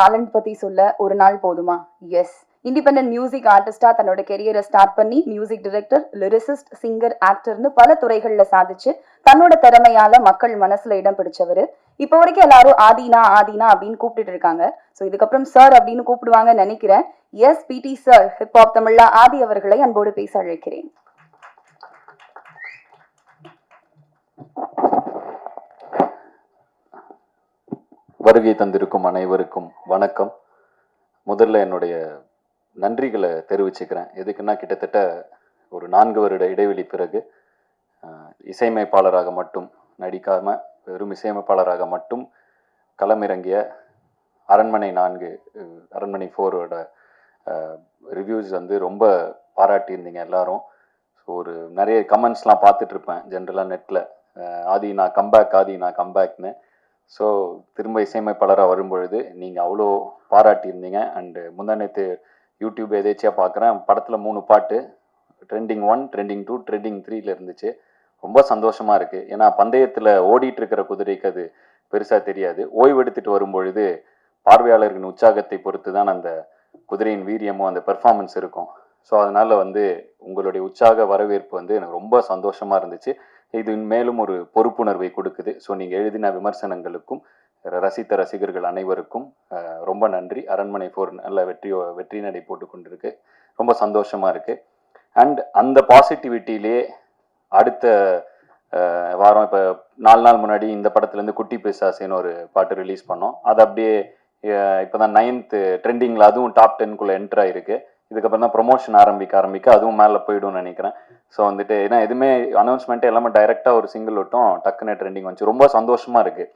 Talent பத்தி சொல்ல ஒரு நாள் போதுமா? எஸ். இண்டிபெண்டன்ட் மியூசிக் ஆர்டிஸ்டா தன்னோட கெரியரை ஸ்டார்ட் பண்ணி மியூசிக் டைரக்டர், லிரிசிஸ்ட், சிங்கர், ஆக்டர்னு பல துறைகள்ல சாதிச்சு தன்னோட திறமையால மக்கள் மனசுல இடம் பிடிச்சவரு. இப்போ வரைக்கும் எல்லாரும் ஆதினா ஆதினா அப்படின்னு கூப்பிட்டு இருக்காங்க. ஸோ இதுக்கப்புறம் சார் அப்படின்னு கூப்பிடுவாங்கன்னு நினைக்கிறேன். எஸ், பிடி சார், ஹிப்ஹாப் தமிழா ஆதி அவர்களை அன்போடு பேச அழைக்கிறேன். வருகை தந்திருக்கும் அனைவருக்கும் வணக்கம். முதல்ல என்னுடைய நன்றிகளை தெரிவிச்சுக்கிறேன். எதுக்குன்னா, கிட்டத்தட்ட ஒரு 4 வருட இடைவெளி பிறகு இசையமைப்பாளராக மட்டும் நடிக்காம வெறும் இசையமைப்பாளராக மட்டும் களமிறங்கிய அரண்மனை 4, அரண்மனை 4ஓட ரிவ்யூஸ் வந்து ரொம்ப பாராட்டியிருந்தீங்க எல்லாரும். ஸோ ஒரு நிறைய கமெண்ட்ஸ்லாம் பார்த்துட்டு இருப்பேன் ஜென்ரலாக நெட்டில், ஆதி நான் கம்பேக், ஆதி நான் கம்பேக்னு. ஸோ திரும்ப இசையமைப்பாளராக வரும்பொழுது நீங்கள் அவ்வளோ பாராட்டியிருந்தீங்க. அண்டு முந்தானேத்து யூடியூப் எதேச்சியாக பார்க்குறேன், படத்தில் 3 பாட்டு ட்ரெண்டிங் 1, ட்ரெண்டிங் 2, ட்ரெண்டிங் 3ல இருந்துச்சு. ரொம்ப சந்தோஷமாக இருக்குது. ஏன்னா பந்தயத்தில் ஓடிட்டு இருக்கிற குதிரைக்கு அது பெருசாக தெரியாது. ஓய்வு எடுத்துகிட்டு வரும்பொழுது பார்வையாளர்களின் உற்சாகத்தை பொறுத்து தான் அந்த குதிரையின் வீரியமும் அந்த பெர்ஃபார்மன்ஸ் இருக்கும். ஸோ அதனால் வந்து உங்களுடைய உற்சாக வரவேற்பு வந்து எனக்கு ரொம்ப சந்தோஷமாக இருந்துச்சு. இது மேலும் ஒரு பொறுப்புணர்வை கொடுக்குது. ஸோ நீங்கள் எழுதின விமர்சனங்களுக்கும் ரசித்த ரசிகர்கள் அனைவருக்கும் ரொம்ப நன்றி. அரண்மனை 4 நல்ல வெற்றி நடை போட்டு கொண்டிருக்கு. ரொம்ப சந்தோஷமாக இருக்குது. அண்ட் அந்த பாசிட்டிவிட்டியிலே அடுத்த வாரம் இப்போ 4 நாள் முன்னாடி இந்த படத்துலேருந்து குட்டி பிசாசேன்னு ஒரு பாட்டு ரிலீஸ் பண்ணோம். அது அப்படியே இப்போ தான் 9th ட்ரெண்டிங்கில், அதுவும் டாப் 10க்குள்ளே என்ட்ரு ஆகிருக்கு. இதுக்கப்புறம் தான் ப்ரொமோஷன் ஆரம்பிக்க அதுவும் மேலே போய்டும்னு நினைக்கிறேன். ஸோ வந்துட்டு ஏன்னா எதுவுமே அனௌன்ஸ்மெண்ட்டு எல்லாமே டைரெக்டாக ஒரு சிங்கிள் விட்டோம், டக்குன்னு ட்ரெண்டிங் வந்துச்சு. ரொம்ப சந்தோஷமாக இருக்குது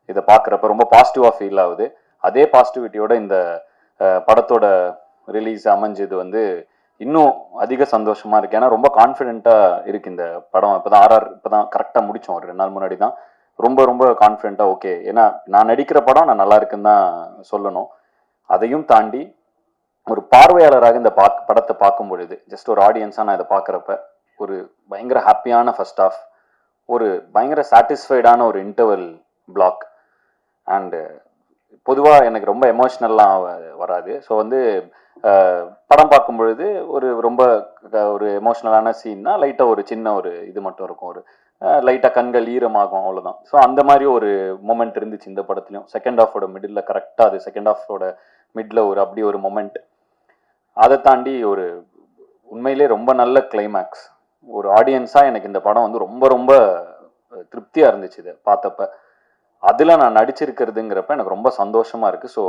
இதை பார்க்குறப்ப. ரொம்ப பாசிட்டிவாக ஃபீல் ஆகுது. அதே பாசிட்டிவிட்டியோட இந்த படத்தோட ரிலீஸ் அமைஞ்சது வந்து இன்னும் அதிக சந்தோஷமாக இருக்குது. ஏன்னா ரொம்ப கான்ஃபிடென்ட்டாக இருக்குது இந்த படம். இப்போ தான் RR இப்போ தான் கரெக்டாக முடித்தோம், ஒரு 2 நாள் முன்னாடி தான். ரொம்ப ரொம்ப கான்ஃபிடென்ட்டாக ஓகே, ஏன்னா நான் நடிக்கிற படம் நான் நல்லா இருக்குன்னு தான் சொல்லணும். அதையும் தாண்டி ஒரு பார்வையாளராக இந்த படத்தை பார்க்கும் பொழுது, ஜஸ்ட் ஒரு ஆடியன்ஸாக நான் இதை பார்க்குறப்ப ஒரு பயங்கர ஹாப்பியான ஃபர்ஸ்ட் ஆஃப், ஒரு பயங்கர சாட்டிஸ்ஃபைடான ஒரு இன்டர்வல் பிளாக். அண்டு பொதுவாக எனக்கு ரொம்ப எமோஷ்னல்லாம் வராது. ஸோ வந்து படம் பார்க்கும் பொழுது ரொம்ப ஒரு எமோஷ்னலான சீன்னா லைட்டாக ஒரு சின்ன ஒரு இது மட்டும் இருக்கும், ஒரு லைட்டாக கண்கள் ஈரமாகும், அவ்வளோதான். ஸோ அந்த மாதிரி ஒரு மொமெண்ட் இருந்துச்சு இந்த படத்துலையும். செகண்ட் ஹாஃபோட மிடில் கரெக்டாக, அது செகண்ட் ஹாஃபோட மிடில் அப்படி ஒரு மொமெண்ட். அதை தாண்டி ஒரு உண்மையிலே ரொம்ப நல்ல கிளைமேக்ஸ். ஒரு ஆடியன்ஸாக எனக்கு இந்த படம் வந்து ரொம்ப ரொம்ப திருப்தியாக இருந்துச்சு இதை பார்த்தப்ப. அதில் நான் நடிச்சிருக்கிறதுங்கிறப்ப எனக்கு ரொம்ப சந்தோஷமாக இருக்குது. ஸோ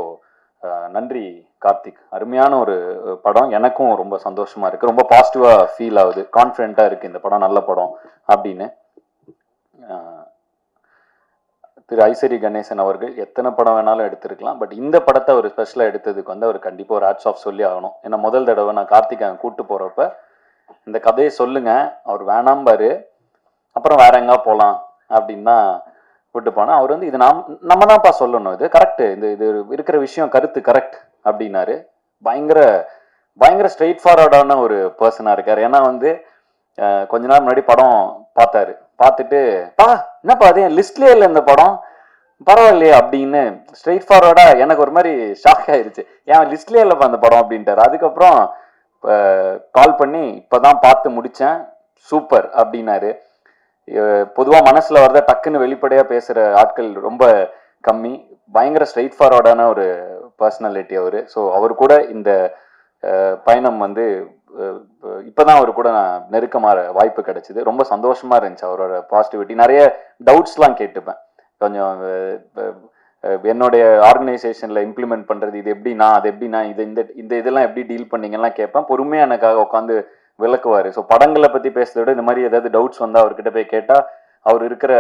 நன்றி கார்த்திக். அருமையான ஒரு படம். எனக்கும் ரொம்ப சந்தோஷமாக இருக்குது. ரொம்ப பாசிட்டிவாக ஃபீல் ஆகுது, கான்ஃபிடென்ட்டாக இருக்குது இந்த படம் நல்ல படம் அப்படின்னு. திரு ஐசரி கணேசன் அவர்கள் எத்தனை படம் வேணாலும் எடுத்திருக்கலாம், பட் இந்த படத்தை அவர் ஸ்பெஷலாக எடுத்ததுக்கு வந்து அவர் கண்டிப்பாக ஒரு ஹேட்ஸ் ஆஃப் சொல்லி ஆகணும். ஏன்னா முதல் தடவை நான் கார்த்திக் கூப்பிட்டு போகிறப்ப இந்த கதையை சொல்லுங்க, அவர் வேணாம்பாரு, அப்புறம் வேற எங்கா போகலாம் அப்படின்னு தான் கூப்பிட்டு போனால், அவர் வந்து இது நம்ம தான்ப்பா சொல்லணும், இது கரெக்டு, இது இருக்கிற விஷயம் கருத்து கரெக்ட் அப்படின்னாரு. பயங்கர ஸ்ட்ரெயிட் ஃபார்வர்டான ஒரு பர்சனாக இருக்கார். ஏன்னா வந்து கொஞ்ச நாள் முன்னாடி படம் பார்த்தாரு, பார்த்துட்டு என்னப்பா அது என் லிஸ்ட்லேயே இல்லை இந்த படம், பரவாயில்லையே அப்படின்னு ஸ்ட்ரெயிட் ஃபார்வர்டா எனக்கு ஒரு மாதிரி ஷாக் ஆயிடுச்சு. ஏன் லிஸ்ட்லேயே இல்லைப்பா அந்த படம் அப்படின்ட்டாரு. அதுக்கப்புறம் கால் பண்ணி இப்போதான் பார்த்து முடித்தேன், சூப்பர் அப்படின்னாரு. பொதுவாக மனசில் வரத டக்குன்னு வெளிப்படையாக பேசுகிற ஆட்கள் ரொம்ப கம்மி. பயங்கர ஸ்ட்ரெயிட் ஃபார்வர்டான ஒரு பர்சனாலிட்டி அவர். ஸோ அவர் கூட இந்த பயணம் வந்து இப்போதான் அவர் கூட நான் நெருக்கமாக வாய்ப்பு கிடைச்சிது. ரொம்ப சந்தோஷமாக இருந்துச்சு அவரோட பாசிட்டிவிட்டி. நிறைய டவுட்ஸ்லாம் கேட்டுப்பேன், கொஞ்சம் என்னுடைய ஆர்கனைசேஷனில் இம்ப்ளிமெண்ட் பண்ணுறது இது எப்படின்னா, அது எப்படின்னா, இந்த இதெல்லாம் எப்படி டீல் பண்ணிங்கலாம் கேட்பேன். பொறுமையாக எனக்காக உட்காந்து விளக்குவார். ஸோ படங்களை பற்றி பேசுறத விட இந்த மாதிரி ஏதாவது டவுட்ஸ் வந்தால் அவர்கிட்ட போய் கேட்டால், அவர் இருக்கிற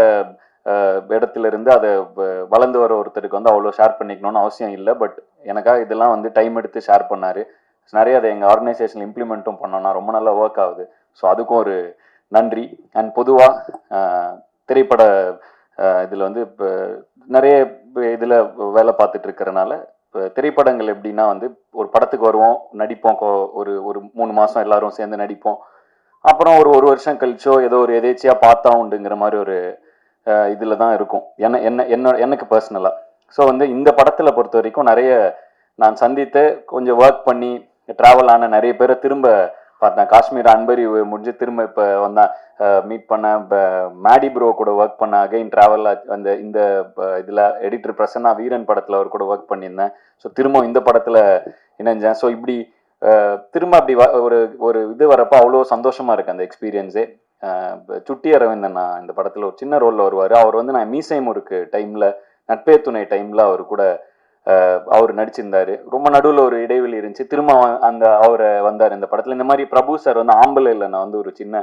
இடத்துல இருந்து அதை வளர்ந்து வர ஒருத்தருக்கு வந்து அவ்வளோ ஷேர் பண்ணிக்கணும்னு அவசியம் இல்லை. பட் எனக்காக இதெல்லாம் வந்து டைம் எடுத்து ஷேர் பண்ணார். நிறைய அதை எங்கள் ஆர்கனைசேஷனில் இம்ப்ளிமெண்ட்டும் பண்ணோன்னா ரொம்ப நல்லா ஒர்க் ஆகுது. ஸோ அதுக்கும் ஒரு நன்றி. அண்ட் பொதுவாக திரைப்பட இதில் வந்து இப்போ நிறைய இதில் வேலை பார்த்துட்டு இருக்கிறனால, இப்போ திரைப்படங்கள் எப்படின்னா வந்து ஒரு படத்துக்கு வருவோம், நடிப்போம், ஒரு 3 மாதம் எல்லாரும் சேர்ந்து நடிப்போம், அப்புறம் ஒரு வருஷம் கழிச்சோ ஏதோ ஒரு எதேச்சியாக பார்த்தா உண்டுங்கிற மாதிரி ஒரு இதில் தான் இருக்கும் எனக்கு பர்சனலாக. ஸோ வந்து இந்த படத்தில் பொறுத்த வரைக்கும் நிறைய நான் சந்தித்து கொஞ்சம் ஒர்க் பண்ணி ட்ராவல் ஆன நிறைய பேரை திரும்ப பார்த்தேன். காஷ்மீர் அன்பரி முடிஞ்சு திரும்ப இப்போ வந்தேன், மீட் பண்ணேன். இப்போ மேடி ப்ரோ கூட ஒர்க் பண்ண அகைன் ட்ராவல் அந்த இந்த இதில் எடிட்டர் பிரசன்னா வீரன் படத்தில் அவர் கூட ஒர்க் பண்ணியிருந்தேன். ஸோ திரும்ப இந்த படத்தில் இணைஞ்சேன். ஸோ இப்படி திரும்ப அப்படி ஒரு ஒரு இது வரப்போ அவ்வளோ சந்தோஷமா இருக்கு அந்த எக்ஸ்பீரியன்ஸே. சுட்டி அரவிந்தன் நான் இந்த படத்தில் ஒரு சின்ன ரோலில் வருவார். அவர் வந்து நான் மீசை முறுக்கு டைமில், நட்பே துணை டைமில் அவர் கூட அவர் நடிச்சிருந்தாரு. ரொம்ப நடுவில் ஒரு இடைவெளி இருந்துச்சு, திரும்ப அந்த அவரை வந்தார் இந்த படத்தில். இந்த மாதிரி பிரபு சார் வந்து ஆம்பளையில் நான் வந்து ஒரு சின்ன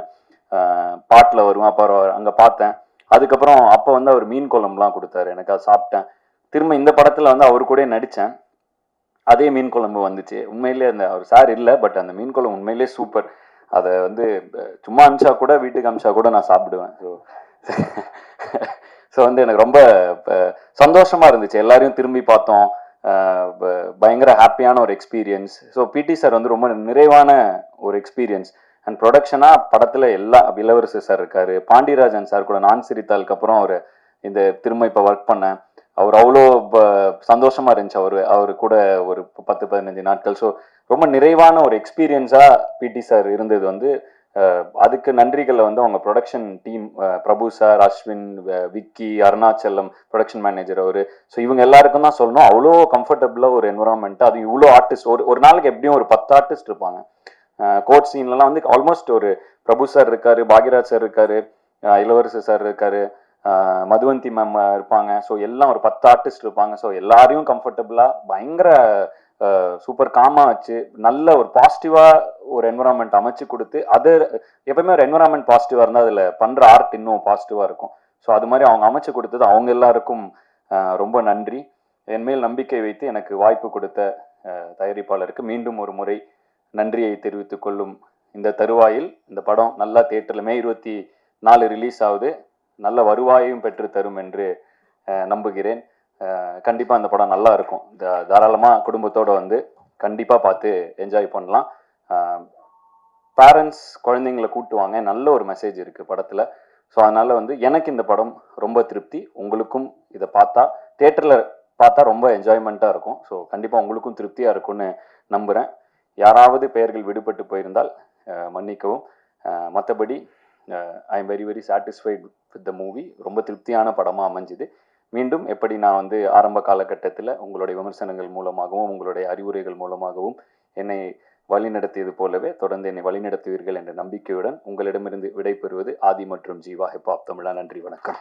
பாட்டில் வருவேன், அப்போ அங்கே பார்த்தேன். அதுக்கப்புறம் அப்போ வந்து அவர் மீன் குழம்புலாம் கொடுத்தாரு, எனக்கு அதை சாப்பிட்டேன். திரும்ப இந்த படத்தில் வந்து அவர் கூட நடித்தேன், அதே மீன் குழம்பு வந்துச்சு. உண்மையிலே அந்த அவர் சார் இல்லை, பட் அந்த மீன் குழம்பு உண்மையிலே சூப்பர். அதை வந்து சும்மா அமிச்சா கூட, வீட்டுக்கு அமிச்சா கூட நான் சாப்பிடுவேன். ஸோ வந்து எனக்கு ரொம்ப சந்தோஷமா இருந்துச்சு. எல்லாரையும் திரும்பி பார்த்தோம், பயங்கர ஹாப்பியான ஒரு எக்ஸ்பீரியன்ஸ். ஸோ பிடி சார் வந்து ரொம்ப நிறைவான ஒரு எக்ஸ்பீரியன்ஸ். அண்ட் ப்ரொடக்ஷனாக படத்தில் எல்லா இளவரசு சார் இருக்காரு, பாண்டியராஜன் சார் கூட நான் சிரித்தாளுக்கு அப்புறம் அவர் இந்த திரும்ப இப்போ ஒர்க் பண்ணேன். அவர் அவ்வளோ சந்தோஷமா இருந்துச்சு அவரு கூட ஒரு 10-15 நாட்கள். ஸோ ரொம்ப நிறைவான ஒரு எக்ஸ்பீரியன்ஸாக பிடி சார் இருந்தது. வந்து அதுக்கு நன்றிகளை வந்து அவங்க production team, Prabhu sir, Ashwin, Vicky, Arunachalam production manager அவர். ஸோ இவங்க எல்லாருக்கும் தான் சொல்லணும். அவ்வளோ கம்ஃபர்டபுளாக ஒரு என்வரான்மெண்ட். அது இவ்வளோ ஆர்டிஸ்ட், ஒரு நாளைக்கு எப்படியும் ஒரு 10 ஆர்டிஸ்ட் இருப்பாங்க. கோட் சீன்லாம் வந்து ஆல்மோஸ்ட் ஒரு பிரபு சார் இருக்காரு, பாக்யராஜ் சார் இருக்காரு, இளவரசு சார் இருக்காரு, மதுவந்தி மேம் இருப்பாங்க. ஸோ எல்லாம் ஒரு 10 ஆர்டிஸ்ட் இருப்பாங்க. ஸோ எல்லாரையும் கம்ஃபர்டபுளாக பயங்கர சூப்பர் காமா வச்சு நல்ல ஒரு பாசிட்டிவா ஒரு என்வரான்மெண்ட் அமைச்சு கொடுத்து, அது எப்பவுமே ஒரு என்வரான்மெண்ட் பாசிட்டிவா இருந்தால் அதில் பண்ற ஆர்ட் இன்னும் பாசிட்டிவா இருக்கும். ஸோ அது மாதிரி அவங்க அமைச்சு கொடுத்தது அவங்க எல்லாருக்கும் ரொம்ப நன்றி. என் மேல் நம்பிக்கை வைத்து எனக்கு வாய்ப்பு கொடுத்த தயாரிப்பாளருக்கு மீண்டும் ஒரு முறை நன்றியை தெரிவித்துக் கொள்ளும் இந்த தருவாயில் இந்த படம் நல்லா தியேட்டர்ல மே 24 ரிலீஸ் ஆகுது, நல்ல வருவாயையும் பெற்று தரும் என்று நம்புகிறேன். கண்டிப்பா அந்த படம் நல்லா இருக்கும். தாராளமா குடும்பத்தோட வந்து கண்டிப்பா பார்த்து என்ஜாய் பண்ணலாம். பேரண்ட்ஸ் குழந்தைங்களை கூட்டுவாங்க, நல்ல ஒரு மெசேஜ் இருக்கு படத்துல. ஸோ அதனால வந்து எனக்கு இந்த படம் ரொம்ப திருப்தி. உங்களுக்கும் இதை பார்த்தா தியேட்டர்ல பார்த்தா ரொம்ப என்ஜாய்மெண்ட்டா இருக்கும். ஸோ கண்டிப்பா உங்களுக்கும் திருப்தியா இருக்கும்னு நம்புறேன். யாராவது பெயர்கள் விடுபட்டு போயிருந்தால் மன்னிக்கவும். மற்றபடி I am very very satisfied with the movie. ரொம்ப திருப்தியான படமாக அமைஞ்சுது. மீண்டும் எப்படி நான் வந்து ஆரம்ப காலகட்டத்தில் உங்களுடைய விமர்சனங்கள் மூலமாகவும் உங்களுடைய அறிவுரைகள் மூலமாகவும் என்னை வழிநடத்தியது போலவே தொடர்ந்து என்னை வழிநடத்துவீர்கள் என்ற நம்பிக்கையுடன் உங்களிடமிருந்து விடைபெறுவது ஆதி மற்றும் ஜீவா ஹிப்ஹாப் தமிழா. நன்றி, வணக்கம்.